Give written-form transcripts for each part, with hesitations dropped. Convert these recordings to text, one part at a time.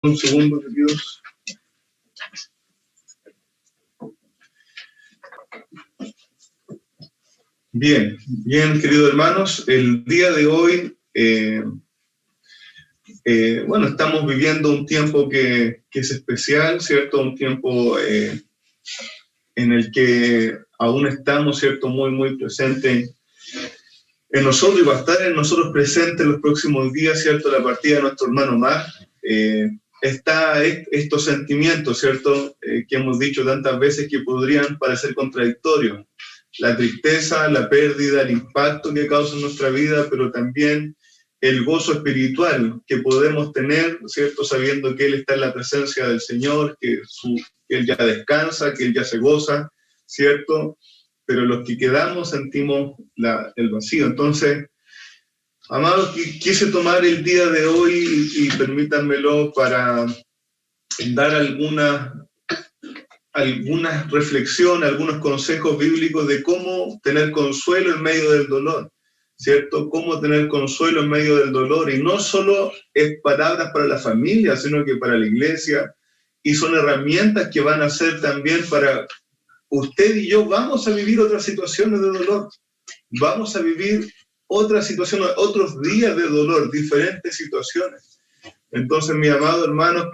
Un segundo, queridos. Bien, queridos hermanos, el día de hoy, estamos viviendo un tiempo que es especial, ¿cierto? Un tiempo en el que aún estamos, ¿cierto? Muy presente en nosotros y va a estar en nosotros presente en los próximos días, ¿cierto? La partida de nuestro hermano Mar. Está estos sentimientos, ¿cierto? Que hemos dicho tantas veces que podrían parecer contradictorios. La tristeza, la pérdida, el impacto que causa en nuestra vida, pero también el gozo espiritual que podemos tener, ¿cierto? Sabiendo que Él está en la presencia del Señor, que Él ya descansa, que Él ya se goza, ¿cierto? Pero los que quedamos sentimos el vacío. Entonces, amados, quise tomar el día de hoy y permítanmelo para dar alguna reflexión, algunos consejos bíblicos de cómo tener consuelo en medio del dolor, ¿cierto? Cómo tener consuelo en medio del dolor. Y no solo es palabras para la familia, sino que para la iglesia. Y son herramientas que van a ser también para usted y yo. Vamos a vivir otras situaciones de dolor. Vamos a vivir otras situaciones, otros días de dolor, diferentes situaciones. Entonces, mis amados hermanos,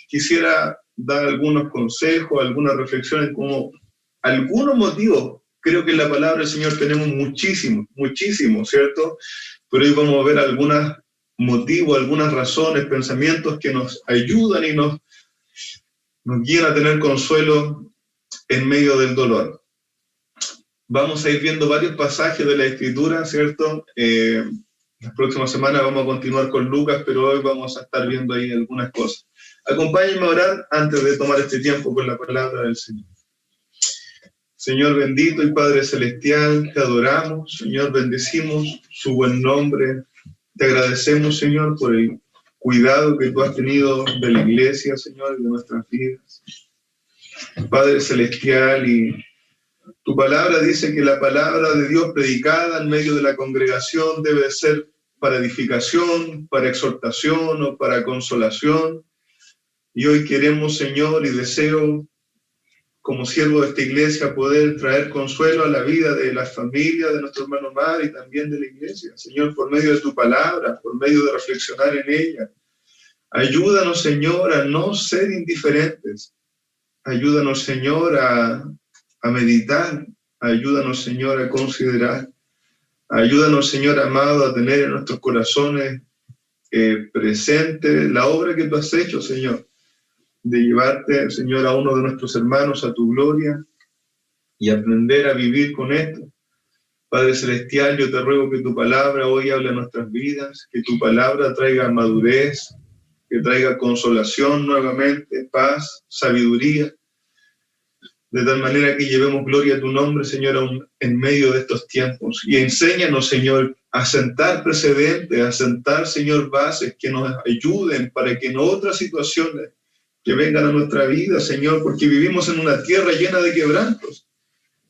quisiera dar algunos consejos, algunas reflexiones, como algunos motivos. Creo que en la palabra del Señor tenemos muchísimos, ¿cierto? Pero hoy vamos a ver algunos motivos, algunas razones, pensamientos que nos ayudan y nos guían a tener consuelo en medio del dolor. Vamos a ir viendo varios pasajes de la Escritura, ¿cierto? La próxima semana vamos a continuar con Lucas, pero hoy vamos a estar viendo ahí algunas cosas. Acompáñenme a orar antes de tomar este tiempo con la palabra del Señor. Señor bendito y Padre celestial, te adoramos, Señor, bendecimos su buen nombre. Te agradecemos, Señor, por el cuidado que tú has tenido de la iglesia, Señor, y de nuestras vidas. Padre celestial, y tu palabra dice que la palabra de Dios predicada en medio de la congregación debe ser para edificación, para exhortación o para consolación. Y hoy queremos, Señor, y deseo, como siervo de esta iglesia, poder traer consuelo a la vida de la familia de nuestro hermano Mar y también de la iglesia. Señor, por medio de tu palabra, por medio de reflexionar en ella. Ayúdanos, Señor, a no ser indiferentes. Ayúdanos, Señor, a meditar. Ayúdanos, Señor, a considerar. Ayúdanos, Señor amado, a tener en nuestros corazones presente la obra que tú has hecho, Señor, de llevarte, Señor, a uno de nuestros hermanos a tu gloria y aprender a vivir con esto. Padre celestial, yo te ruego que tu palabra hoy hable a nuestras vidas, que tu palabra traiga madurez, que traiga consolación nuevamente, paz, sabiduría, de tal manera que llevemos gloria a tu nombre, Señor, en medio de estos tiempos. Y enséñanos, Señor, a sentar precedentes, a sentar, Señor, bases que nos ayuden para que en otras situaciones que vengan a nuestra vida, Señor, porque vivimos en una tierra llena de quebrantos,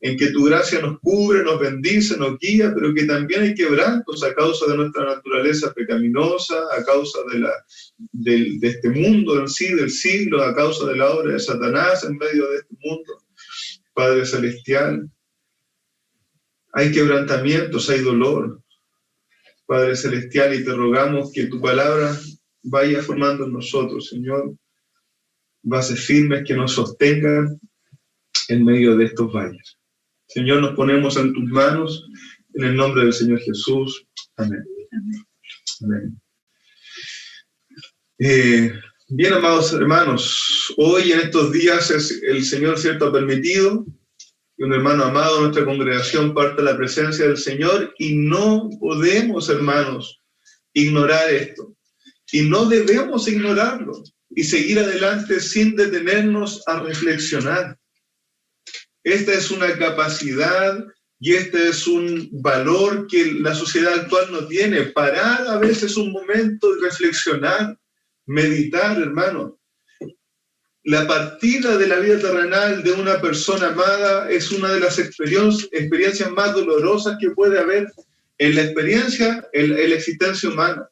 en que tu gracia nos cubre, nos bendice, nos guía, pero que también hay quebrantos a causa de nuestra naturaleza pecaminosa, a causa de este mundo en sí, del siglo, a causa de la obra de Satanás en medio de este mundo. Padre celestial, hay quebrantamientos, hay dolor, Padre celestial, y te rogamos que tu palabra vaya formando en nosotros, Señor, bases firmes que nos sostengan en medio de estos valles. Señor, nos ponemos en tus manos, en el nombre del Señor Jesús. Amén. Amén. Bien, amados hermanos, hoy en estos días el Señor, cierto, ha permitido que un hermano amado de nuestra congregación parte a la presencia del Señor, y no podemos, hermanos, ignorar esto. Y no debemos ignorarlo y seguir adelante sin detenernos a reflexionar. Esta es una capacidad y este es un valor que la sociedad actual no tiene. Parar a veces un momento y reflexionar, meditar, hermano. La partida de la vida terrenal de una persona amada es una de las experiencias más dolorosas que puede haber en la experiencia, en la existencia humana.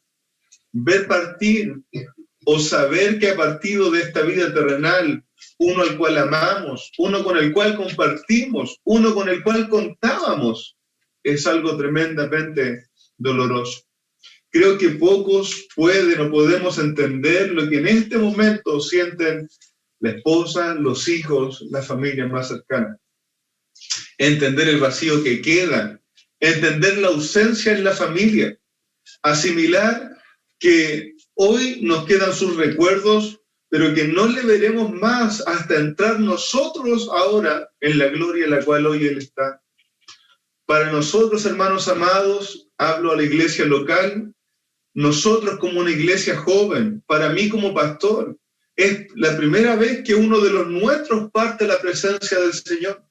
Ver partir o saber que ha partido de esta vida terrenal uno al cual amamos, uno con el cual compartimos, uno con el cual contábamos, es algo tremendamente doloroso. Creo que pocos pueden o podemos entender lo que en este momento sienten la esposa, los hijos, la familia más cercana. Entender el vacío que queda, entender la ausencia en la familia, asimilar que hoy nos quedan sus recuerdos, pero que no le veremos más hasta entrar nosotros ahora en la gloria en la cual hoy Él está. Para nosotros, hermanos amados, hablo a la iglesia local, nosotros como una iglesia joven, para mí como pastor, es la primera vez que uno de los nuestros parte la presencia del Señor.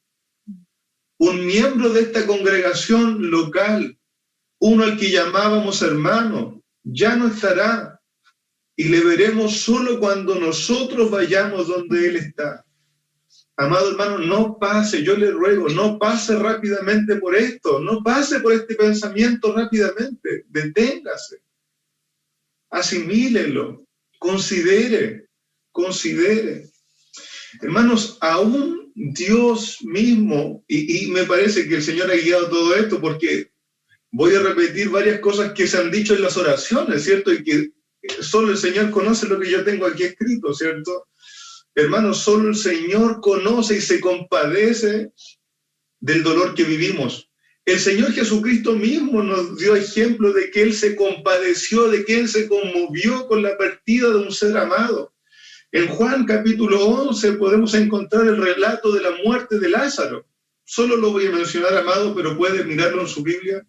Un miembro de esta congregación local, uno al que llamábamos hermano, ya no estará. Y le veremos solo cuando nosotros vayamos donde Él está. Amado hermano, no pase, yo le ruego, no pase rápidamente por esto, no pase por este pensamiento rápidamente, deténgase, asimílelo, considere. Hermanos, aún Dios mismo, y me parece que el Señor ha guiado todo esto, porque voy a repetir varias cosas que se han dicho en las oraciones, ¿cierto? Y que solo el Señor conoce lo que yo tengo aquí escrito, ¿cierto? Hermanos, solo el Señor conoce y se compadece del dolor que vivimos. El Señor Jesucristo mismo nos dio ejemplo de que Él se compadeció, de que Él se conmovió con la partida de un ser amado. En Juan capítulo 11 podemos encontrar el relato de la muerte de Lázaro. Solo lo voy a mencionar, amado, pero puede mirarlo en su Biblia.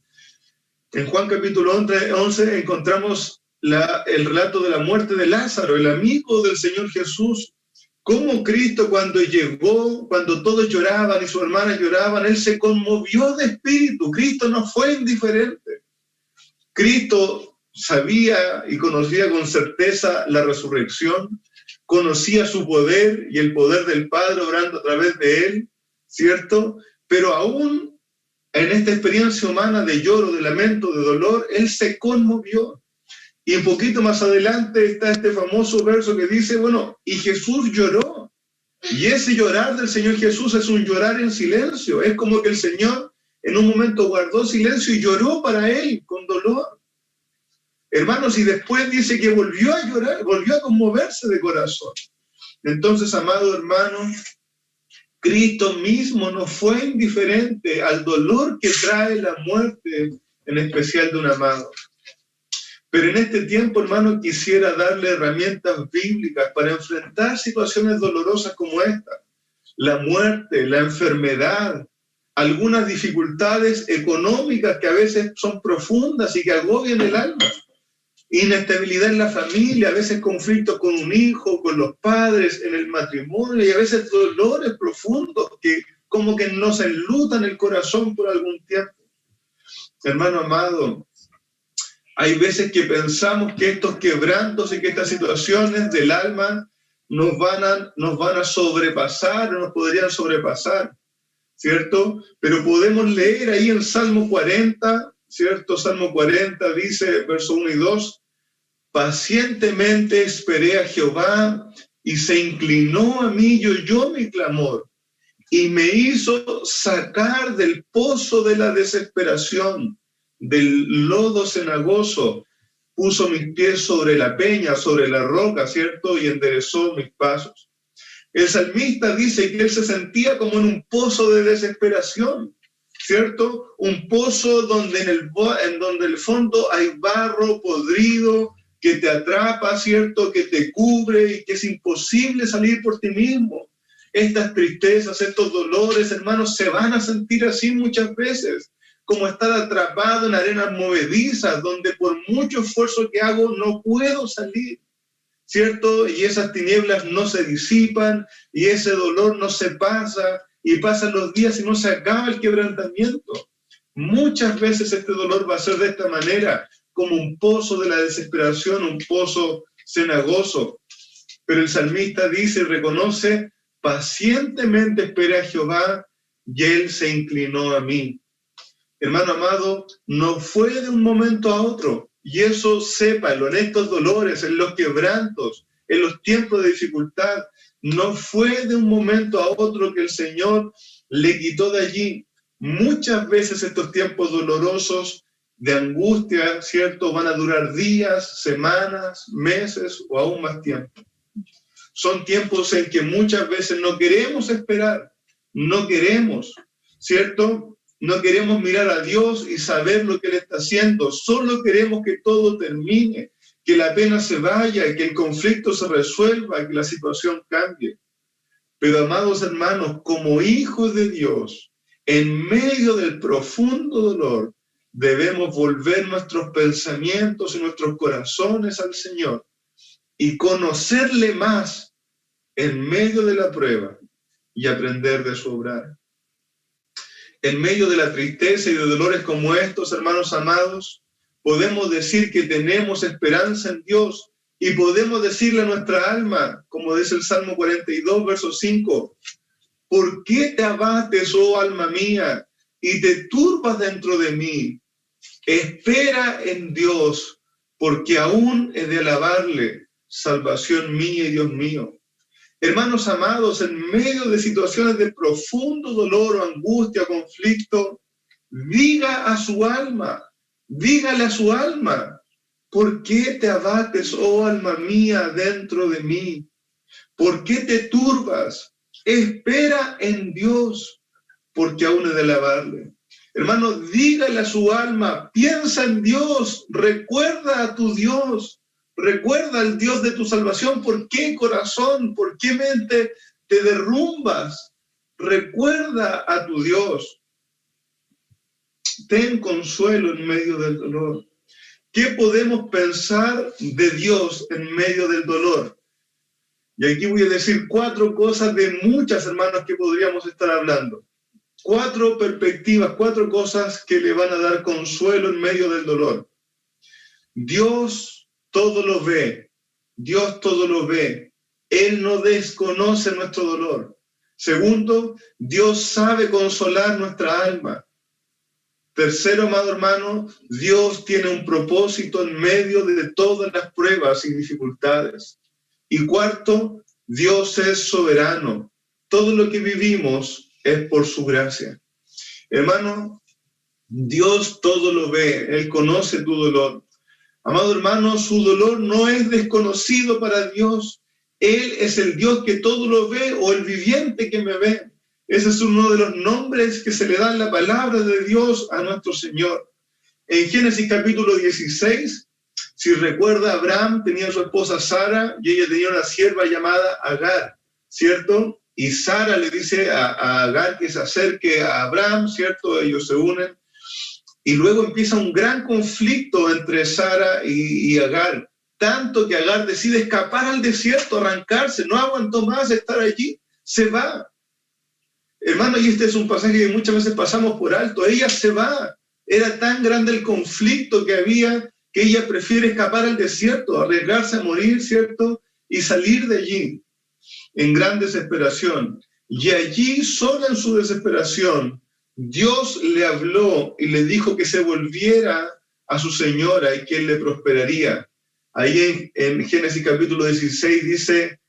En Juan capítulo 11 encontramos el relato de la muerte de Lázaro, el amigo del Señor Jesús. Cómo Cristo cuando llegó, cuando todos lloraban y sus hermanas lloraban, Él se conmovió de espíritu. Cristo no fue indiferente. Cristo sabía y conocía con certeza la resurrección, conocía su poder y el poder del Padre obrando a través de Él, ¿cierto? Pero aún en esta experiencia humana de lloro, de lamento, de dolor, Él se conmovió. Y un poquito más adelante está este famoso verso que dice, bueno, y Jesús lloró. Y ese llorar del Señor Jesús es un llorar en silencio. Es como que el Señor en un momento guardó silencio y lloró para Él con dolor. Hermanos, y después dice que volvió a llorar, volvió a conmoverse de corazón. Entonces, amado hermano, Cristo mismo no fue indiferente al dolor que trae la muerte, en especial de un amado. Pero en este tiempo, hermano, quisiera darle herramientas bíblicas para enfrentar situaciones dolorosas como esta. La muerte, la enfermedad, algunas dificultades económicas que a veces son profundas y que agobian el alma. Inestabilidad en la familia, a veces conflictos con un hijo, con los padres, en el matrimonio, y a veces dolores profundos que como que nos enlutan el corazón por algún tiempo. Hermano amado, hay veces que pensamos que estos quebrantos y que estas situaciones del alma nos van a sobrepasar o nos podrían sobrepasar, ¿cierto? Pero podemos leer ahí en Salmo 40, ¿cierto? Salmo 40 dice, verso 1 y 2, pacientemente esperé a Jehová y se inclinó a mí y oyó mi clamor y me hizo sacar del pozo de la desesperación, del lodo cenagoso, puso mis pies sobre la peña, sobre la roca, ¿cierto? Y enderezó mis pasos. El salmista dice que él se sentía como en un pozo de desesperación, ¿cierto? Un pozo donde en donde el fondo hay barro podrido que te atrapa, ¿cierto? Que te cubre y que es imposible salir por ti mismo. Estas tristezas, estos dolores, hermanos, se van a sentir así muchas veces, como estar atrapado en arenas movedizas, donde por mucho esfuerzo que hago no puedo salir, ¿cierto? Y esas tinieblas no se disipan, y ese dolor no se pasa, y pasan los días y no se acaba el quebrantamiento. Muchas veces este dolor va a ser de esta manera, como un pozo de la desesperación, un pozo cenagoso. Pero el salmista dice y reconoce, pacientemente esperé a Jehová, y Él se inclinó a mí. Hermano amado, no fue de un momento a otro, y eso sépalo, en estos dolores, en los quebrantos, en los tiempos de dificultad. No fue de un momento a otro que el Señor le quitó de allí. Muchas veces estos tiempos dolorosos de angustia, ¿cierto?, van a durar días, semanas, meses o aún más tiempo. Son tiempos en que muchas veces no queremos esperar, no queremos, ¿cierto? No queremos mirar a Dios y saber lo que Él está haciendo. Solo queremos que todo termine, que la pena se vaya, que el conflicto se resuelva, que la situación cambie. Pero, amados hermanos, como hijos de Dios, en medio del profundo dolor, debemos volver nuestros pensamientos y nuestros corazones al Señor y conocerle más en medio de la prueba y aprender de su obrar. En medio de la tristeza y de dolores como estos, hermanos amados, podemos decir que tenemos esperanza en Dios y podemos decirle a nuestra alma, como dice el Salmo 42, verso 5, ¿por qué te abates, oh alma mía, y te turbas dentro de mí? Espera en Dios, porque aún he de alabarle, salvación mía y Dios mío. Hermanos amados, en medio de situaciones de profundo dolor o angustia, conflicto, diga a su alma, dígale a su alma, ¿por qué te abates, oh alma mía, dentro de mí? ¿Por qué te turbas? Espera en Dios, porque aún he de alabarle. Hermano, dígale a su alma, piensa en Dios, recuerda a tu Dios. Recuerda al Dios de tu salvación. ¿Por qué corazón? ¿Por qué mente te derrumbas? Recuerda a tu Dios. Ten consuelo en medio del dolor. ¿Qué podemos pensar de Dios en medio del dolor? Y aquí voy a decir 4 cosas de muchas, hermanos, que podríamos estar hablando. 4 perspectivas, 4 cosas que le van a dar consuelo en medio del dolor. Dios todo lo ve. Dios todo lo ve. Él no desconoce nuestro dolor. Segundo, Dios sabe consolar nuestra alma. Tercero, amado hermano, Dios tiene un propósito en medio de todas las pruebas y dificultades. Y cuarto, Dios es soberano. Todo lo que vivimos es por su gracia. Hermano, Dios todo lo ve. Él conoce tu dolor. Amado hermano, su dolor no es desconocido para Dios. Él es el Dios que todo lo ve, o el viviente que me ve. Ese es uno de los nombres que se le da en la palabra de Dios a nuestro Señor. En Génesis capítulo 16, si recuerda, Abraham tenía a su esposa Sara y ella tenía una sierva llamada Agar, ¿cierto? Y Sara le dice a Agar que se acerque a Abraham, ¿cierto? Ellos se unen. Y luego empieza un gran conflicto entre Sara y Agar, tanto que Agar decide escapar al desierto, arrancarse, no aguantó más estar allí, se va. Hermano, y este es un pasaje que muchas veces pasamos por alto, ella se va. Era tan grande el conflicto que había que ella prefiere escapar al desierto, arriesgarse a morir, ¿cierto? Y salir de allí en gran desesperación. Y allí, sola en su desesperación, Dios le habló y le dijo que se volviera a su señora y que él le prosperaría. Ahí en Génesis capítulo 16 dice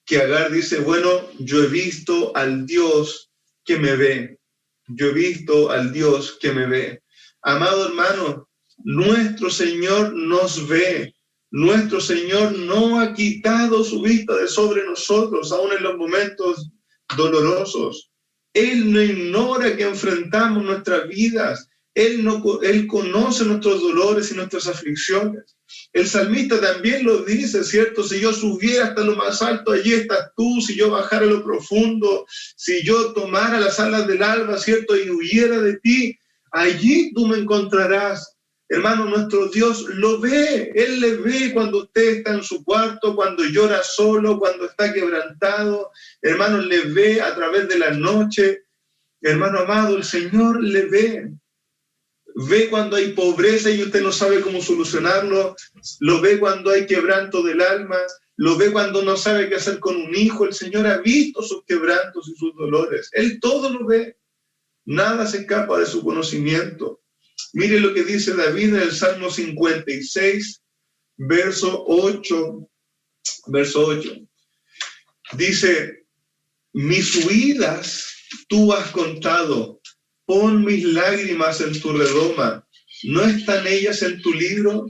que Agar dice, bueno, yo he visto al Dios que me ve. Yo he visto al Dios que me ve. Amado hermano, nuestro Señor nos ve. Nuestro Señor no ha quitado su vista de sobre nosotros, aún en los momentos dolorosos. Él no ignora que enfrentamos nuestras vidas. Él conoce nuestros dolores y nuestras aflicciones. El salmista también lo dice, ¿cierto? Si yo subiera hasta lo más alto, allí estás tú. Si yo bajara a lo profundo, si yo tomara las alas del alba, ¿cierto? Y huyera de ti, allí tú me encontrarás. Hermano, nuestro Dios lo ve. Él le ve cuando usted está en su cuarto, cuando llora solo, cuando está quebrantado. Hermano, le ve a través de la noche. Hermano amado, el Señor le ve. Ve cuando hay pobreza y usted no sabe cómo solucionarlo. Lo ve cuando hay quebranto del alma. Lo ve cuando no sabe qué hacer con un hijo. El Señor ha visto sus quebrantos y sus dolores. Él todo lo ve. Nada se escapa de su conocimiento. Mire lo que dice David en el Salmo 56, verso 8 Verso 8. Dice, mis huidas tú has contado, pon mis lágrimas en tu redoma, ¿no están ellas en tu libro?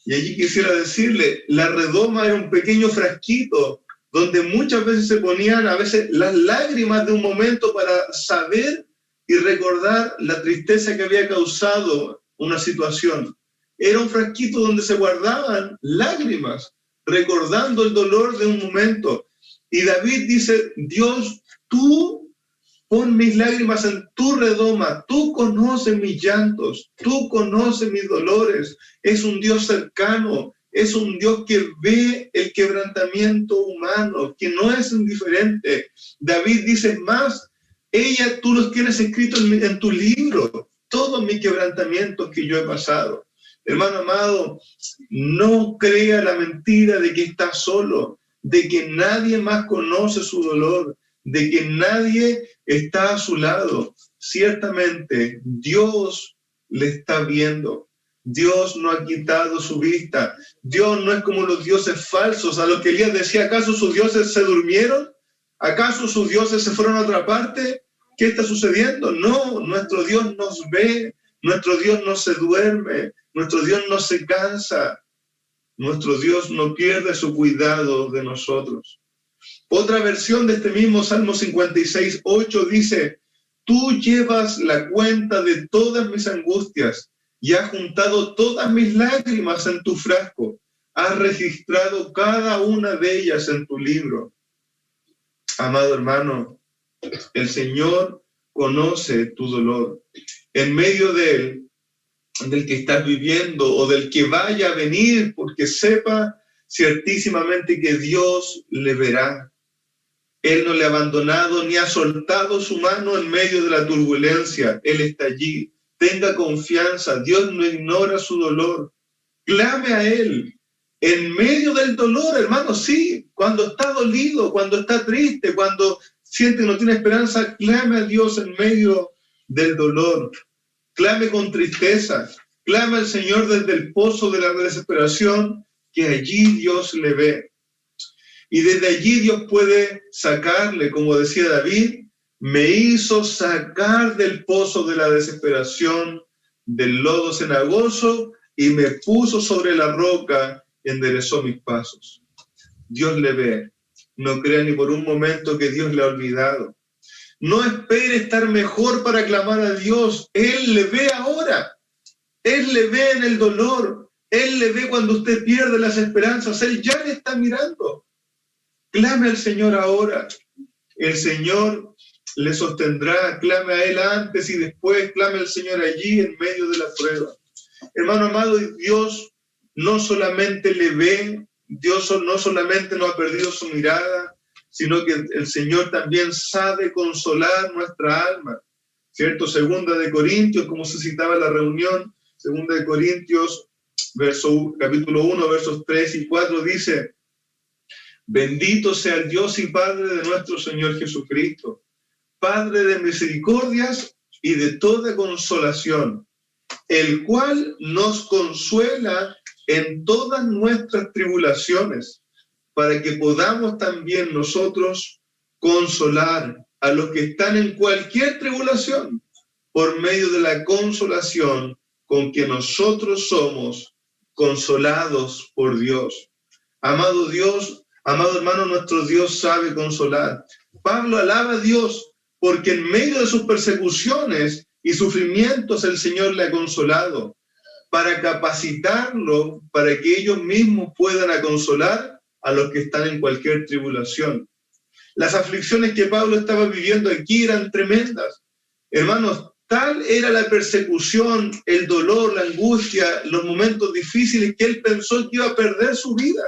Y allí quisiera decirle, la redoma era un pequeño frasquito donde muchas veces se ponían a veces las lágrimas de un momento para saber y recordar la tristeza que había causado una situación. Era un frasquito donde se guardaban lágrimas, recordando el dolor de un momento. Y David dice, Dios, tú pon mis lágrimas en tu redoma, tú conoces mis llantos, tú conoces mis dolores. Es un Dios cercano, es un Dios que ve el quebrantamiento humano, que no es indiferente. David dice más, tú los tienes escritos en tu libro, todos mis quebrantamientos que yo he pasado. Hermano amado, no crea la mentira de que está solo, de que nadie más conoce su dolor, de que nadie está a su lado. Ciertamente, Dios le está viendo. Dios no ha quitado su vista. Dios no es como los dioses falsos, a los que Elías decía, ¿acaso sus dioses se durmieron? ¿Acaso sus dioses se fueron a otra parte? ¿Qué está sucediendo? No, nuestro Dios nos ve, nuestro Dios no se duerme, nuestro Dios no se cansa, nuestro Dios no pierde su cuidado de nosotros. Otra versión de este mismo Salmo 56:8 dice, tú llevas la cuenta de todas mis angustias y has juntado todas mis lágrimas en tu frasco, has registrado cada una de ellas en tu libro. Amado hermano, el Señor conoce tu dolor. En medio del que estás viviendo o del que vaya a venir, porque sepa ciertísimamente que Dios le verá. Él no le ha abandonado ni ha soltado su mano en medio de la turbulencia. Él está allí. Tenga confianza. Dios no ignora su dolor. Clame a Él. En medio del dolor, hermano, sí. Cuando está dolido, cuando está triste, cuando siente que no tiene esperanza, clame a Dios en medio del dolor. Clame con tristeza. Clame al Señor desde el pozo de la desesperación, que allí Dios le ve. Y desde allí Dios puede sacarle, como decía David, me hizo sacar del pozo de la desesperación, del lodo cenagoso, y me puso sobre la roca, enderezó mis pasos. Dios le ve. No crea ni por un momento que Dios le ha olvidado. No espere estar mejor para clamar a Dios. Él le ve ahora. Él le ve en el dolor. Él le ve cuando usted pierde las esperanzas. Él ya le está mirando. Clame al Señor ahora. El Señor le sostendrá. Clame a Él antes y después. Clame al Señor allí en medio de la prueba. Hermano amado, Dios no solamente le ve, Dios no solamente no ha perdido su mirada, sino que el Señor también sabe consolar nuestra alma. ¿Cierto? Segunda de Corintios, como se citaba en la reunión, Segunda de Corintios, capítulo 1, versos 3 y 4, dice, bendito sea el Dios y Padre de nuestro Señor Jesucristo, Padre de misericordias y de toda consolación, el cual nos consuela en todas nuestras tribulaciones, para que podamos también nosotros consolar a los que están en cualquier tribulación, por medio de la consolación con que nosotros somos consolados por Dios. Amado Dios, amado hermano, nuestro Dios sabe consolar. Pablo alaba a Dios porque en medio de sus persecuciones y sufrimientos el Señor le ha consolado, para capacitarlo, para que ellos mismos puedan consolar a los que están en cualquier tribulación. Las aflicciones que Pablo estaba viviendo aquí eran tremendas. Hermanos, tal era la persecución, el dolor, la angustia, los momentos difíciles, que él pensó que iba a perder su vida.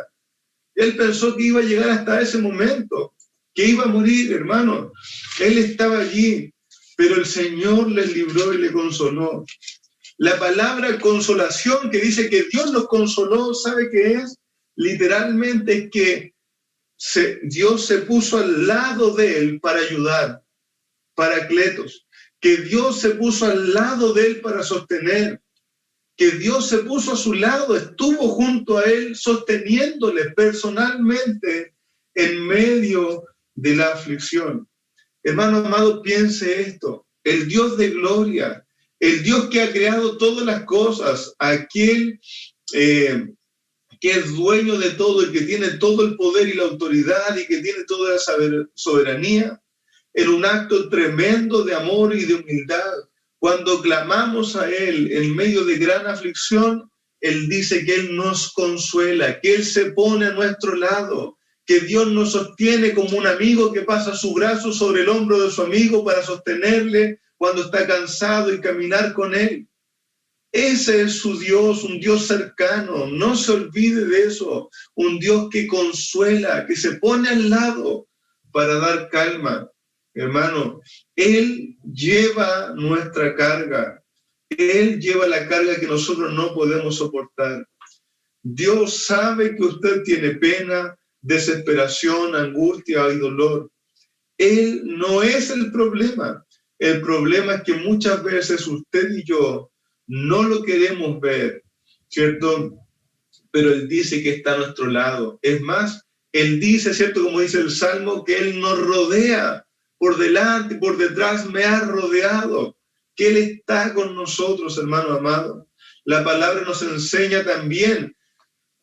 Él pensó que iba a llegar hasta ese momento, que iba a morir, hermano. Él estaba allí, pero el Señor les libró y le consoló. La palabra consolación que dice que Dios los consoló, ¿sabe qué es? Literalmente es que Dios se puso al lado de él para ayudar, Paracletos, que Dios se puso al lado de él para sostener, que Dios se puso a su lado, estuvo junto a él, sosteniéndole personalmente en medio de la aflicción. Hermano amado, piense esto: el Dios de gloria, el Dios que ha creado todas las cosas, aquel que es dueño de todo y que tiene todo el poder y la autoridad y que tiene toda la soberanía, en un acto tremendo de amor y de humildad, cuando clamamos a Él en medio de gran aflicción, Él dice que Él nos consuela, que Él se pone a nuestro lado, que Dios nos sostiene como un amigo que pasa su brazo sobre el hombro de su amigo para sostenerle cuando está cansado y caminar con Él. Ese es su Dios, un Dios cercano, no se olvide de eso, un Dios que consuela, que se pone al lado para dar calma. Hermano, Él lleva nuestra carga, Él lleva la carga que nosotros no podemos soportar. Dios sabe que usted tiene pena, desesperación, angustia y dolor. Él no es el problema es que muchas veces usted y yo no lo queremos ver, ¿cierto? Pero Él dice que está a nuestro lado. Es más, Él dice, ¿cierto? Como dice el Salmo, que Él nos rodea por delante, por detrás, me ha rodeado, que Él está con nosotros, hermano amado. La palabra nos enseña también.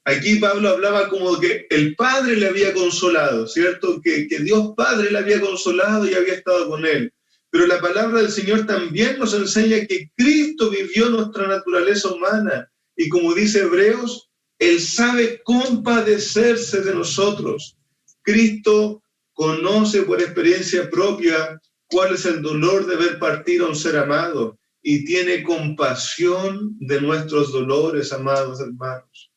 Aquí Pablo hablaba como que el Padre le había consolado, ¿cierto? Que Dios Padre le había consolado y había estado con Él. Pero la palabra del Señor también nos enseña que Cristo vivió nuestra naturaleza humana. Y como dice Hebreos, Él sabe compadecerse de nosotros. Cristo conoce por experiencia propia cuál es el dolor de ver partir a un ser amado y tiene compasión de nuestros dolores, amados hermanos.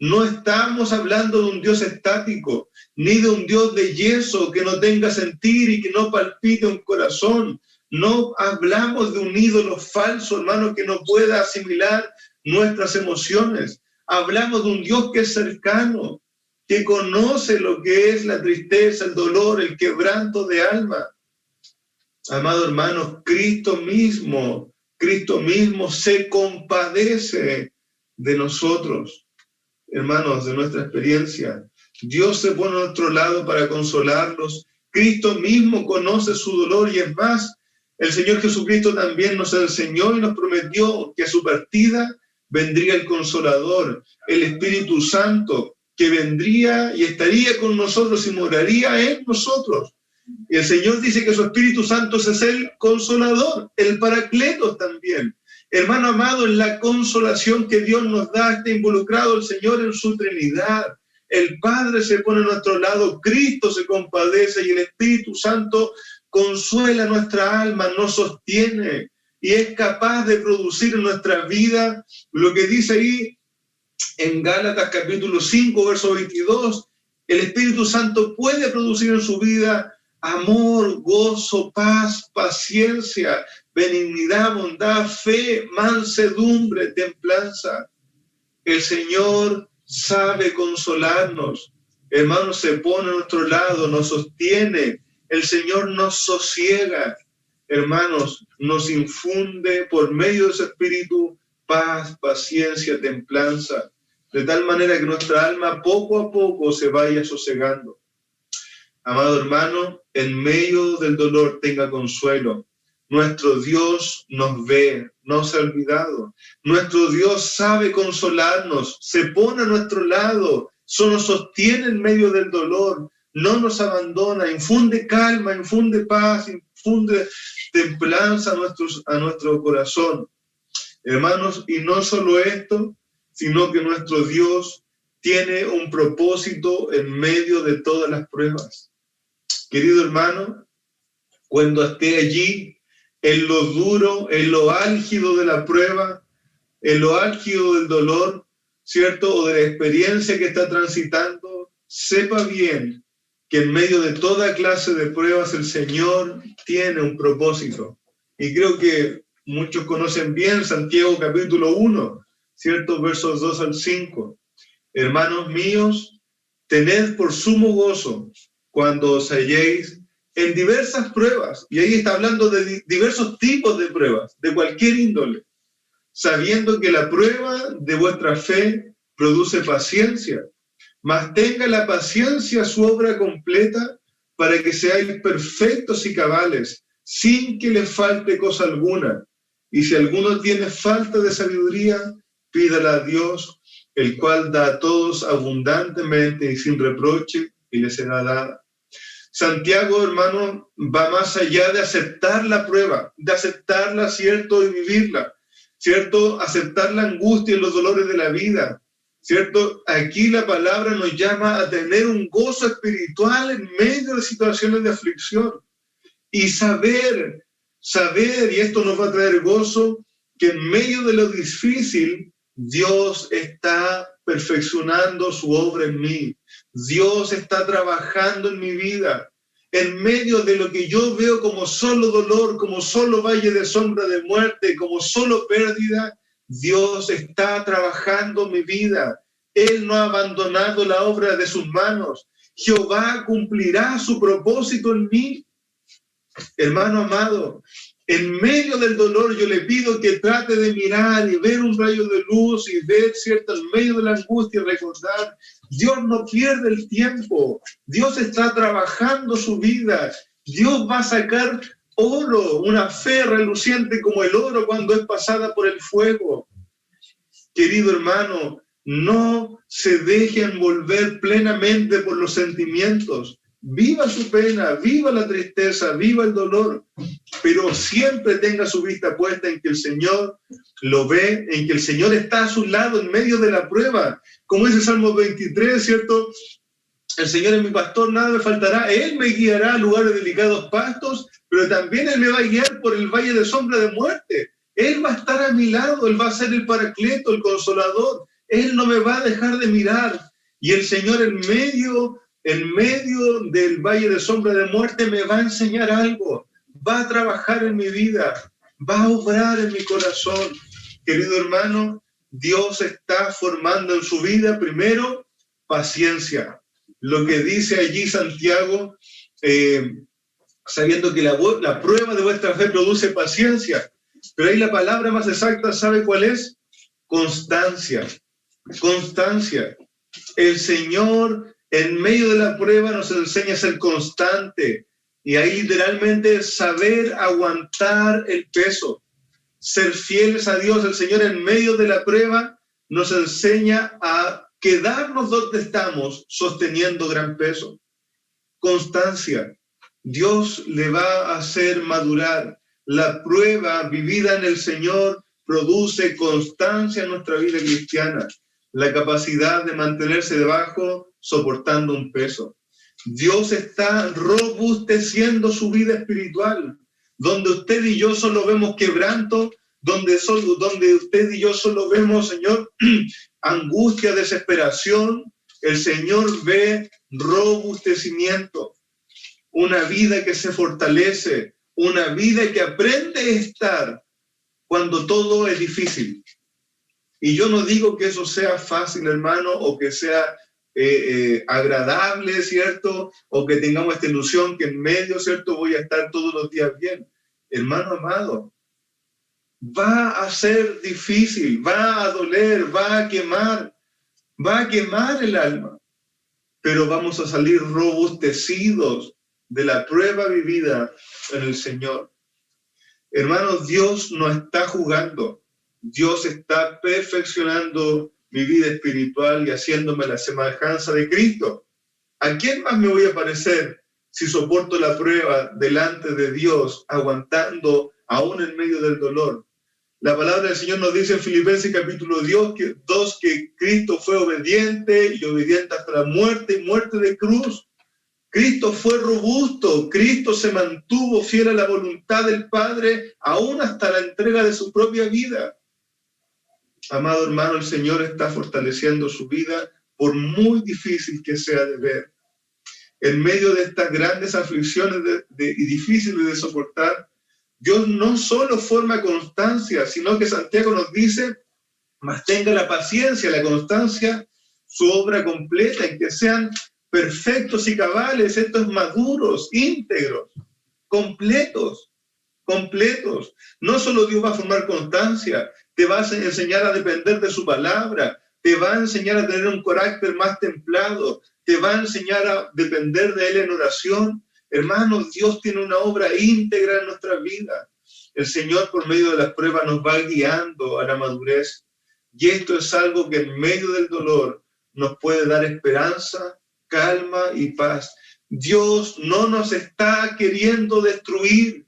No estamos hablando de un Dios estático, ni de un Dios de yeso que no tenga sentir y que no palpite un corazón. No hablamos de un ídolo falso, hermano, que no pueda asimilar nuestras emociones. Hablamos de un Dios que es cercano, que conoce lo que es la tristeza, el dolor, el quebranto de alma. Amado hermano, Cristo mismo se compadece de nosotros. Hermanos, de nuestra experiencia, Dios se pone a nuestro lado para consolarlos. Cristo mismo conoce su dolor y es más, el Señor Jesucristo también nos enseñó y nos prometió que a su partida vendría el Consolador, el Espíritu Santo, que vendría y estaría con nosotros y moraría en nosotros. Y el Señor dice que su Espíritu Santo es el Consolador, el Paracletos también. Hermano amado, en la consolación que Dios nos da está involucrado el Señor en su Trinidad. El Padre se pone a nuestro lado, Cristo se compadece y el Espíritu Santo consuela nuestra alma, nos sostiene y es capaz de producir en nuestra vida lo que dice ahí en Gálatas capítulo 5, verso 22. El Espíritu Santo puede producir en su vida amor, gozo, paz, paciencia, benignidad, bondad, fe, mansedumbre, templanza. El Señor sabe consolarnos. Hermanos, se pone a nuestro lado, nos sostiene. El Señor nos sosiega. Hermanos, nos infunde por medio de su Espíritu paz, paciencia, templanza. De tal manera que nuestra alma poco a poco se vaya sosegando. Amado hermano, en medio del dolor tenga consuelo. Nuestro Dios nos ve, no se ha olvidado. Nuestro Dios sabe consolarnos, se pone a nuestro lado, nos sostiene en medio del dolor, no nos abandona, infunde calma, infunde paz, infunde templanza a nuestro corazón. Hermanos, y no solo esto, sino que nuestro Dios tiene un propósito en medio de todas las pruebas. Querido hermano, cuando esté allí, en lo duro, en lo álgido de la prueba, en lo álgido del dolor, ¿cierto? O de la experiencia que está transitando, sepa bien que en medio de toda clase de pruebas el Señor tiene un propósito. Y creo que muchos conocen bien Santiago capítulo 1, ¿cierto? Versos 2 al 5. Hermanos míos, tened por sumo gozo cuando os halléis en diversas pruebas, y ahí está hablando de diversos tipos de pruebas, de cualquier índole, sabiendo que la prueba de vuestra fe produce paciencia. Mas tenga la paciencia su obra completa, para que seáis perfectos y cabales, sin que le falte cosa alguna. Y si alguno tiene falta de sabiduría, pídala a Dios, el cual da a todos abundantemente y sin reproche, y le será dada. Santiago, hermano, va más allá de aceptar la prueba, de aceptarla, ¿cierto?, y vivirla, ¿cierto?, aceptar la angustia y los dolores de la vida, ¿cierto? Aquí la palabra nos llama a tener un gozo espiritual en medio de situaciones de aflicción y saber, y esto nos va a traer gozo, que en medio de lo difícil, Dios está perfeccionando su obra en mí. Dios está trabajando en mi vida. En medio de lo que yo veo como solo dolor, como solo valle de sombra de muerte, como solo pérdida, Dios está trabajando en mi vida. Él no ha abandonado la obra de sus manos. Jehová cumplirá su propósito en mí. Hermano amado, en medio del dolor yo le pido que trate de mirar y ver un rayo de luz y ver, ¿cierto?, en medio de la angustia, recordar, Dios no pierde el tiempo, Dios está trabajando su vida, Dios va a sacar oro, una fe reluciente como el oro cuando es pasada por el fuego. Querido hermano, no se deje envolver plenamente por los sentimientos. Viva su pena, viva la tristeza, viva el dolor, pero siempre tenga su vista puesta en que el Señor lo ve, en que el Señor está a su lado en medio de la prueba. Como dice Salmo 23, ¿cierto? El Señor es mi pastor, nada me faltará. Él me guiará a lugares de delicados pastos, pero también Él me va a guiar por el valle de sombra de muerte. Él va a estar a mi lado, Él va a ser el paracleto, el consolador. Él no me va a dejar de mirar. Y el Señor en medio del valle de sombra de muerte me va a enseñar algo, va a trabajar en mi vida, va a obrar en mi corazón. Querido hermano, Dios está formando en su vida primero paciencia. Lo que dice allí Santiago, sabiendo que la prueba de vuestra fe produce paciencia, pero ahí la palabra más exacta, ¿sabe cuál es? Constancia. Constancia. El Señor en medio de la prueba nos enseña a ser constante, y ahí literalmente saber aguantar el peso, ser fieles a Dios. El Señor en medio de la prueba nos enseña a quedarnos donde estamos sosteniendo gran peso. Constancia. Dios le va a hacer madurar. La prueba vivida en el Señor produce constancia en nuestra vida cristiana, la capacidad de mantenerse debajo soportando un peso. Dios está robusteciendo su vida espiritual, donde usted y yo solo vemos quebranto, donde usted y yo solo vemos, Señor, angustia, desesperación, el Señor ve robustecimiento, una vida que se fortalece, una vida que aprende a estar cuando todo es difícil. Y yo no digo que eso sea fácil, hermano, o que sea agradable, ¿cierto? O que tengamos esta ilusión que en medio, ¿cierto?, voy a estar todos los días bien. Hermano amado, va a ser difícil, va a doler, va a quemar el alma, pero vamos a salir robustecidos de la prueba vivida en el Señor. Hermanos, Dios no está jugando. Dios está perfeccionando mi vida espiritual y haciéndome la semejanza de Cristo. ¿A quién más me voy a parecer si soporto la prueba delante de Dios, aguantando aún en medio del dolor? La palabra del Señor nos dice en Filipenses capítulo 2 que Cristo fue obediente y obediente hasta la muerte y muerte de cruz. Cristo fue robusto, Cristo se mantuvo fiel a la voluntad del Padre aún hasta la entrega de su propia vida. Amado hermano, el Señor está fortaleciendo su vida por muy difícil que sea de ver. En medio de estas grandes aflicciones y difíciles de soportar, Dios no solo forma constancia, sino que Santiago nos dice, mas tenga la paciencia, la constancia, su obra completa, en que sean perfectos y cabales, estos maduros, íntegros, completos. No solo Dios va a formar constancia, te va a enseñar a depender de su palabra, te va a enseñar a tener un carácter más templado, te va a enseñar a depender de Él en oración. Hermanos, Dios tiene una obra íntegra en nuestra vida. El Señor, por medio de las pruebas, nos va guiando a la madurez. Y esto es algo que en medio del dolor nos puede dar esperanza, calma y paz. Dios no nos está queriendo destruir.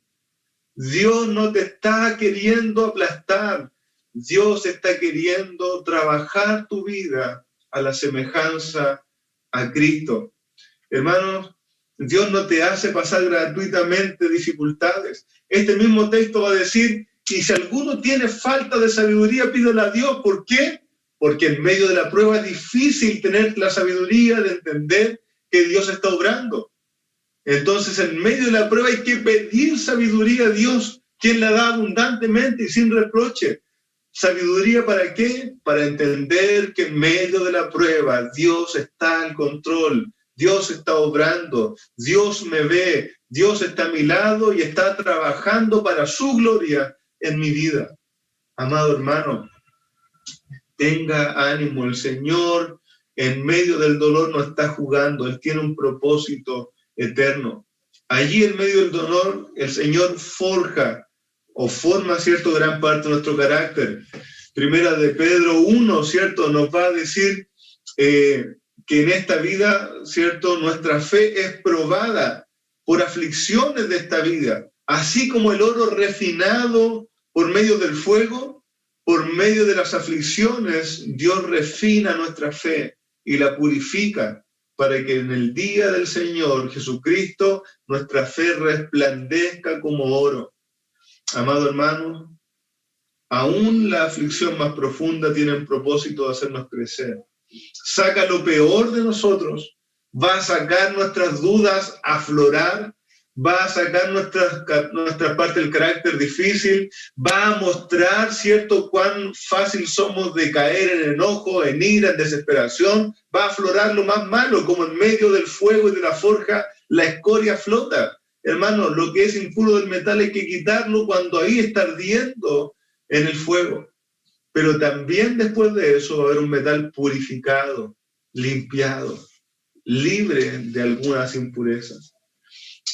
Dios no te está queriendo aplastar. Dios está queriendo trabajar tu vida a la semejanza a Cristo. Hermanos, Dios no te hace pasar gratuitamente dificultades. Este mismo texto va a decir, y si alguno tiene falta de sabiduría, pídele a Dios. ¿Por qué? Porque en medio de la prueba es difícil tener la sabiduría de entender que Dios está obrando. Entonces, en medio de la prueba hay que pedir sabiduría a Dios, quien la da abundantemente y sin reproche. ¿Sabiduría para qué? Para entender que en medio de la prueba Dios está al control, Dios está obrando, Dios me ve, Dios está a mi lado y está trabajando para su gloria en mi vida. Amado hermano, tenga ánimo, el Señor en medio del dolor no está jugando, Él tiene un propósito eterno. Allí en medio del dolor el Señor forja o forma, ¿cierto?, gran parte de nuestro carácter. Primera de Pedro 1, ¿cierto?, nos va a decir que en esta vida, ¿cierto?, nuestra fe es probada por aflicciones de esta vida, así como el oro refinado por medio del fuego, por medio de las aflicciones, Dios refina nuestra fe y la purifica para que en el día del Señor Jesucristo nuestra fe resplandezca como oro. Amado hermano, aún la aflicción más profunda tiene el propósito de hacernos crecer. Saca lo peor de nosotros, va a sacar nuestras dudas a aflorar, va a sacar nuestra parte del carácter difícil, va a mostrar, ¿cierto?, cuán fácil somos de caer en enojo, en ira, en desesperación, va a aflorar lo más malo, como en medio del fuego y de la forja, la escoria flota. Hermano, lo que es impuro del metal hay que quitarlo cuando ahí está ardiendo en el fuego. Pero también después de eso va a haber un metal purificado, limpiado, libre de algunas impurezas.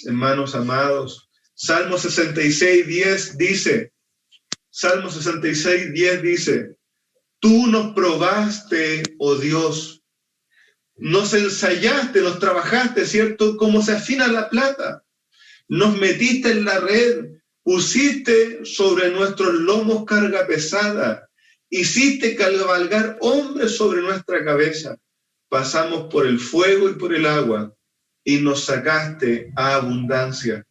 Hermanos amados, Salmo 66:10 dice, Salmo 66:10 dice, tú nos probaste, oh Dios, nos ensayaste, nos trabajaste, ¿cierto?, como se afina la plata. Nos metiste en la red, pusiste sobre nuestros lomos carga pesada, hiciste cabalgar hombres sobre nuestra cabeza. Pasamos por el fuego y por el agua y nos sacaste a abundancia.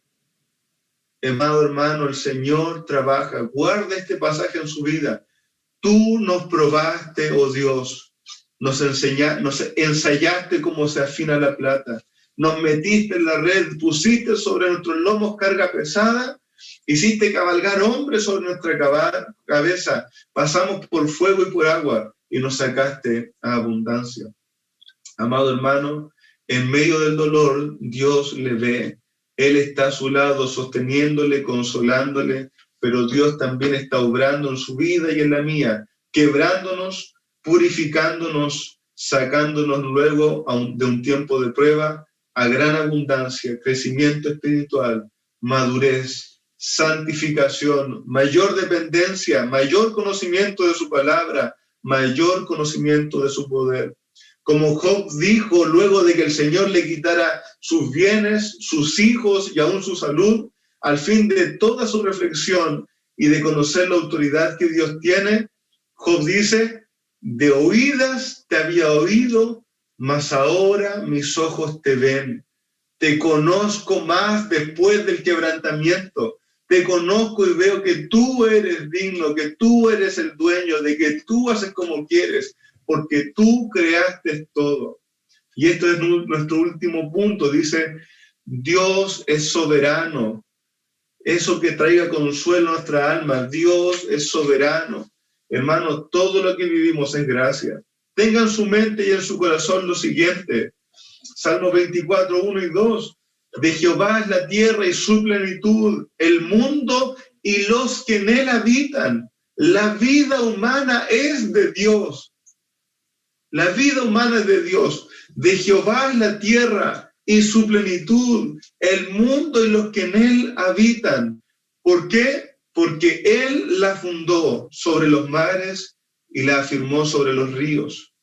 Amado hermano, el Señor trabaja. Guarda este pasaje en su vida. Tú nos probaste, oh Dios, nos ensayaste como se afina la plata. Nos metiste en la red, pusiste sobre nuestros lomos carga pesada, hiciste cabalgar hombres sobre nuestra cabeza, pasamos por fuego y por agua y nos sacaste a abundancia. Amado hermano, en medio del dolor Dios le ve, Él está a su lado sosteniéndole, consolándole, pero Dios también está obrando en su vida y en la mía, quebrándonos, purificándonos, sacándonos luego de un tiempo de prueba a gran abundancia, crecimiento espiritual, madurez, santificación, mayor dependencia, mayor conocimiento de su palabra, mayor conocimiento de su poder. Como Job dijo luego de que el Señor le quitara sus bienes, sus hijos y aún su salud, al fin de toda su reflexión y de conocer la autoridad que Dios tiene, Job dice, de oídas te había oído, mas ahora mis ojos te ven. Te conozco más después del quebrantamiento. Te conozco y veo que tú eres digno, que tú eres el dueño, de que tú haces como quieres, porque tú creaste todo. Y esto es nuestro último punto. Dice, Dios es soberano. Eso que traiga consuelo a nuestra alma. Dios es soberano. Hermanos, todo lo que vivimos es gracia. Tenga en su mente y en su corazón lo siguiente. Salmo 24, 1 y 2. De Jehová es la tierra y su plenitud, el mundo y los que en él habitan. La vida humana es de Dios. La vida humana es de Dios. De Jehová es la tierra y su plenitud, el mundo y los que en él habitan. ¿Por qué? Porque él la fundó sobre los mares y la afirmó sobre los ríos.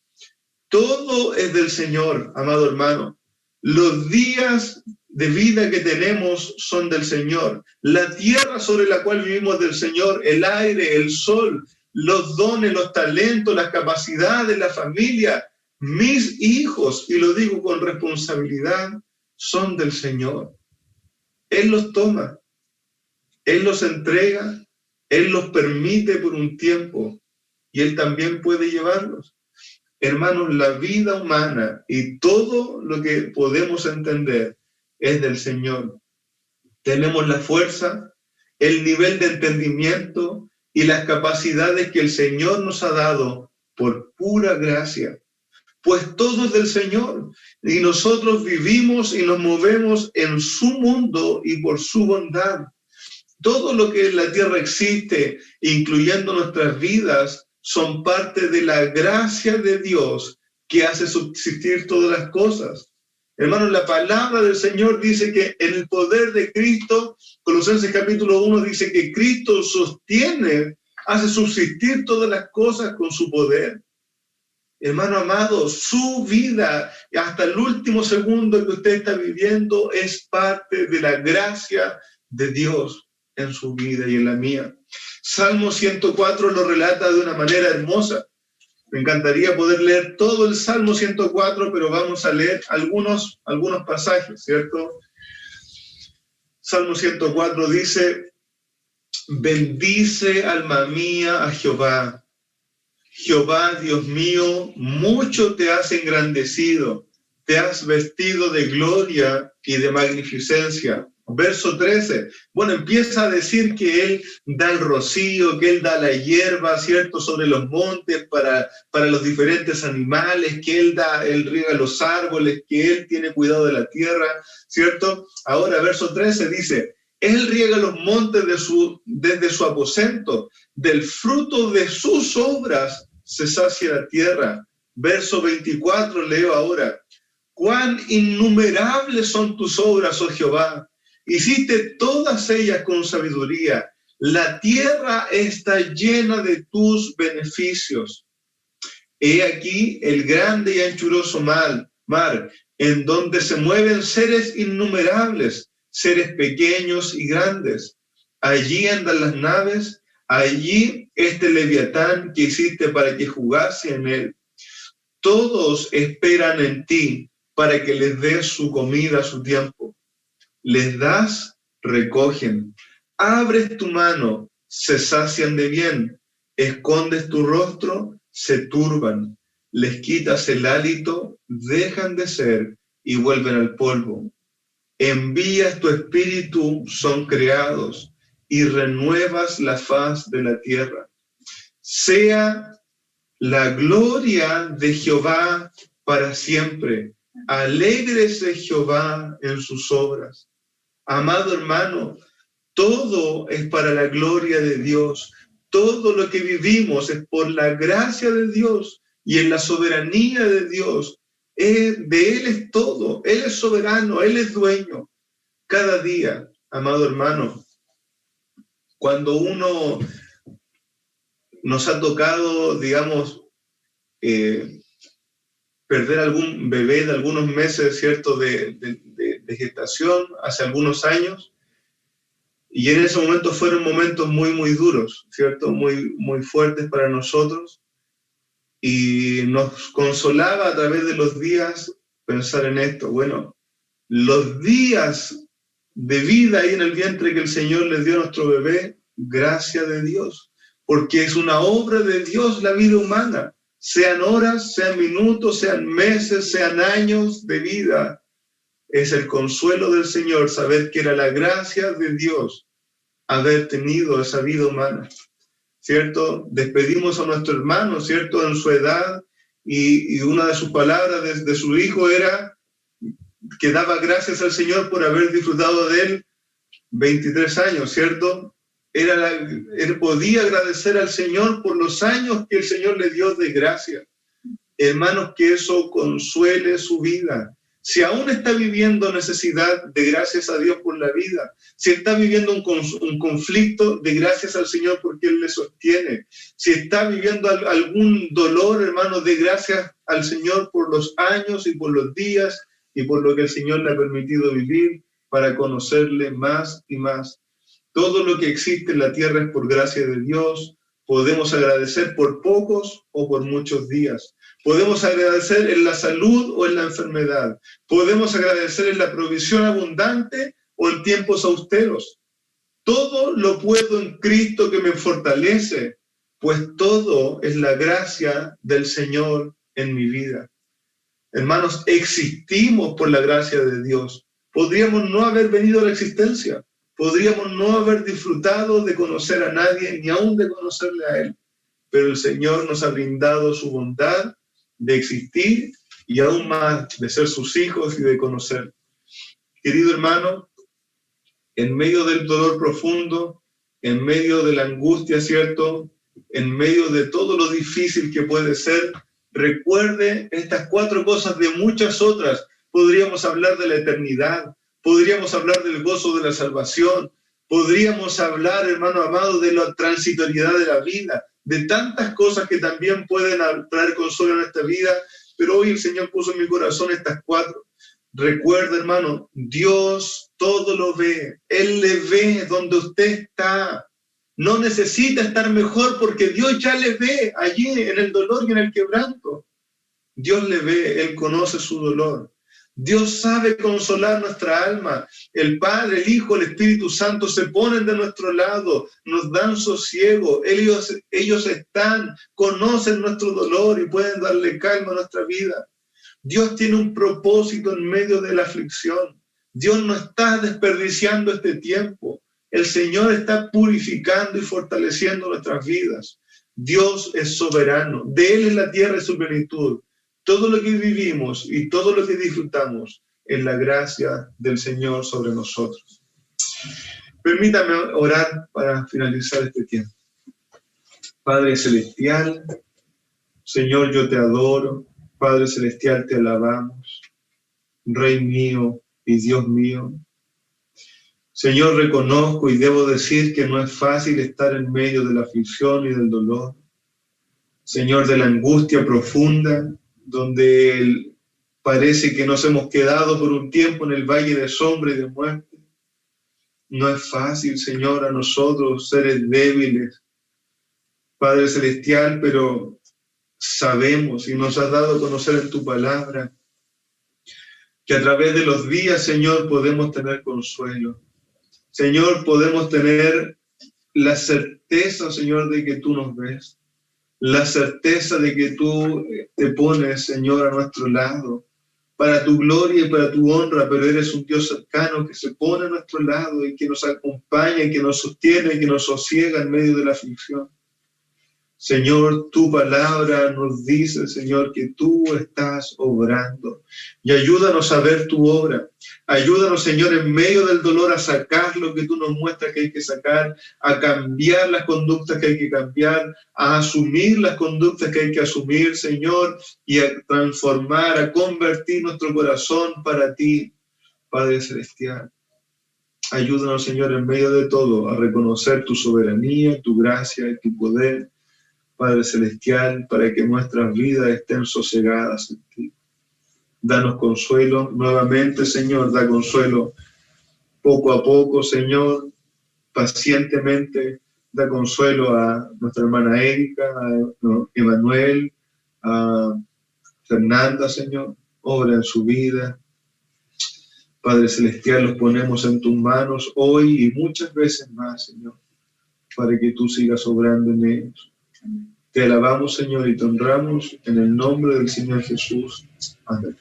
Todo es del Señor, amado hermano. Los días de vida que tenemos son del Señor. La tierra sobre la cual vivimos es del Señor, el aire, el sol, los dones, los talentos, las capacidades, la familia, mis hijos, y lo digo con responsabilidad, son del Señor. Él los toma, Él los entrega, Él los permite por un tiempo, y Él también puede llevarlos. Hermanos, la vida humana y todo lo que podemos entender es del Señor. Tenemos la fuerza, el nivel de entendimiento y las capacidades que el Señor nos ha dado por pura gracia. Pues todo es del Señor y nosotros vivimos y nos movemos en su mundo y por su bondad. Todo lo que en la tierra existe, incluyendo nuestras vidas, son parte de la gracia de Dios que hace subsistir todas las cosas. Hermanos, la palabra del Señor dice que en el poder de Cristo, Colosenses capítulo 1 dice que Cristo sostiene, hace subsistir todas las cosas con su poder. Hermano amado, su vida, hasta el último segundo que usted está viviendo, es parte de la gracia de Dios en su vida y en la mía. Salmo 104 lo relata de una manera hermosa. Me encantaría poder leer todo el Salmo 104, pero vamos a leer algunos pasajes, ¿cierto? Salmo 104 dice: bendice, alma mía, a Jehová. Jehová, Dios mío, mucho te has engrandecido, te has vestido de gloria y de magnificencia. Verso 13, bueno, empieza a decir que Él da el rocío, que Él da la hierba, ¿cierto?, sobre los montes para los diferentes animales, que Él riega los árboles, que Él tiene cuidado de la tierra, ¿cierto? Ahora, verso 13 dice: Él riega los montes desde su aposento, del fruto de sus obras se sacia la tierra. Verso 24 leo ahora: cuán innumerables son tus obras, oh Jehová, hiciste todas ellas con sabiduría. La tierra está llena de tus beneficios. He aquí el grande y anchuroso mar, en donde se mueven seres innumerables, seres pequeños y grandes. Allí andan las naves, allí este leviatán que hiciste para que jugase en él. Todos esperan en ti para que les des su comida a su tiempo. Les das, recogen. Abres tu mano, se sacian de bien. Escondes tu rostro, se turban. Les quitas el hálito, dejan de ser y vuelven al polvo. Envías tu espíritu, son creados, y renuevas la faz de la tierra. Sea la gloria de Jehová para siempre. Alégrese Jehová en sus obras. Amado hermano, todo es para la gloria de Dios. Todo lo que vivimos es por la gracia de Dios y en la soberanía de Dios. De Él es todo. Él es soberano, Él es dueño. Cada día, amado hermano, cuando uno nos ha tocado, digamos, perder algún bebé de algunos meses, ¿cierto?, de gestación hace algunos años, y en ese momento fueron momentos muy, muy duros, ¿cierto?, muy, muy fuertes para nosotros, y nos consolaba a través de los días pensar en esto. Bueno, los días de vida ahí en el vientre que el Señor les dio a nuestro bebé, gracia de Dios, porque es una obra de Dios la vida humana, sean horas, sean minutos, sean meses, sean años de vida. Es el consuelo del Señor saber que era la gracia de Dios haber tenido esa vida humana, ¿cierto? Despedimos a nuestro hermano, ¿cierto?, en su edad, y una de sus palabras de su hijo era que daba gracias al Señor por haber disfrutado de él 23 años, ¿cierto? Él podía agradecer al Señor por los años que el Señor le dio de gracia. Hermanos, que eso consuele su vida. Si aún está viviendo necesidad, de gracias a Dios por la vida. Si está viviendo un conflicto, de gracias al Señor porque Él le sostiene. Si está viviendo algún dolor, hermano, de gracias al Señor por los años y por los días y por lo que el Señor le ha permitido vivir para conocerle más y más. Todo lo que existe en la tierra es por gracia de Dios. Podemos agradecer por pocos o por muchos días. Podemos agradecer en la salud o en la enfermedad. Podemos agradecer en la provisión abundante o en tiempos austeros. Todo lo puedo en Cristo que me fortalece, pues todo es la gracia del Señor en mi vida. Hermanos, existimos por la gracia de Dios. Podríamos no haber venido a la existencia. Podríamos no haber disfrutado de conocer a nadie, ni aún de conocerle a Él. Pero el Señor nos ha brindado su bondad de existir y aún más de ser sus hijos y de conocer. Querido hermano, en medio del dolor profundo, en medio de la angustia, ¿cierto? En medio de todo lo difícil que puede ser, recuerde estas 4 cosas de muchas otras. Podríamos hablar de la eternidad, podríamos hablar del gozo de la salvación, podríamos hablar, hermano amado, de la transitoriedad de la vida, de tantas cosas que también pueden traer consuelo en esta vida, pero hoy el Señor puso en mi corazón estas 4. Recuerda, hermano, Dios todo lo ve. Él le ve donde usted está. No necesita estar mejor porque Dios ya le ve allí en el dolor y en el quebranto. Dios le ve, Él conoce su dolor. Dios sabe consolar nuestra alma. El Padre, el Hijo, el Espíritu Santo se ponen de nuestro lado, nos dan sosiego. Ellos están, conocen nuestro dolor y pueden darle calma a nuestra vida. Dios tiene un propósito en medio de la aflicción. Dios no está desperdiciando este tiempo. El Señor está purificando y fortaleciendo nuestras vidas. Dios es soberano. De Él es la tierra y su plenitud. Todo lo que vivimos y todo lo que disfrutamos es la gracia del Señor sobre nosotros. Permítame orar para finalizar este tiempo. Padre Celestial, Señor, yo te adoro. Padre Celestial, te alabamos. Rey mío y Dios mío. Señor, reconozco y debo decir que no es fácil estar en medio de la aflicción y del dolor. Señor, de la angustia profunda, donde parece que nos hemos quedado por un tiempo en el valle de sombra y de muerte. No es fácil, Señor, a nosotros, seres débiles, Padre Celestial, pero sabemos y nos has dado a conocer en tu palabra que a través de los días, Señor, podemos tener consuelo. Señor, podemos tener la certeza, Señor, de que tú nos ves. La certeza de que tú te pones, Señor, a nuestro lado, para tu gloria y para tu honra, pero eres un Dios cercano que se pone a nuestro lado y que nos acompaña y que nos sostiene y que nos sosiega en medio de la aflicción. Señor, tu palabra nos dice, Señor, que tú estás obrando. Y ayúdanos a ver tu obra. Ayúdanos, Señor, en medio del dolor a sacar lo que tú nos muestras que hay que sacar, a cambiar las conductas que hay que cambiar, a asumir las conductas que hay que asumir, Señor, y a transformar, a convertir nuestro corazón para ti, Padre Celestial. Ayúdanos, Señor, en medio de todo, a reconocer tu soberanía, tu gracia y tu poder, Padre Celestial, para que nuestras vidas estén sosegadas en ti. Danos consuelo nuevamente, Señor, da consuelo poco a poco, Señor, pacientemente, da consuelo a nuestra hermana Erika, a Emanuel, a Fernanda, Señor, obra en su vida. Padre Celestial, los ponemos en tus manos hoy y muchas veces más, Señor, para que tú sigas obrando en ellos. Te alabamos, Señor, y te honramos en el nombre del Señor Jesús. Amén.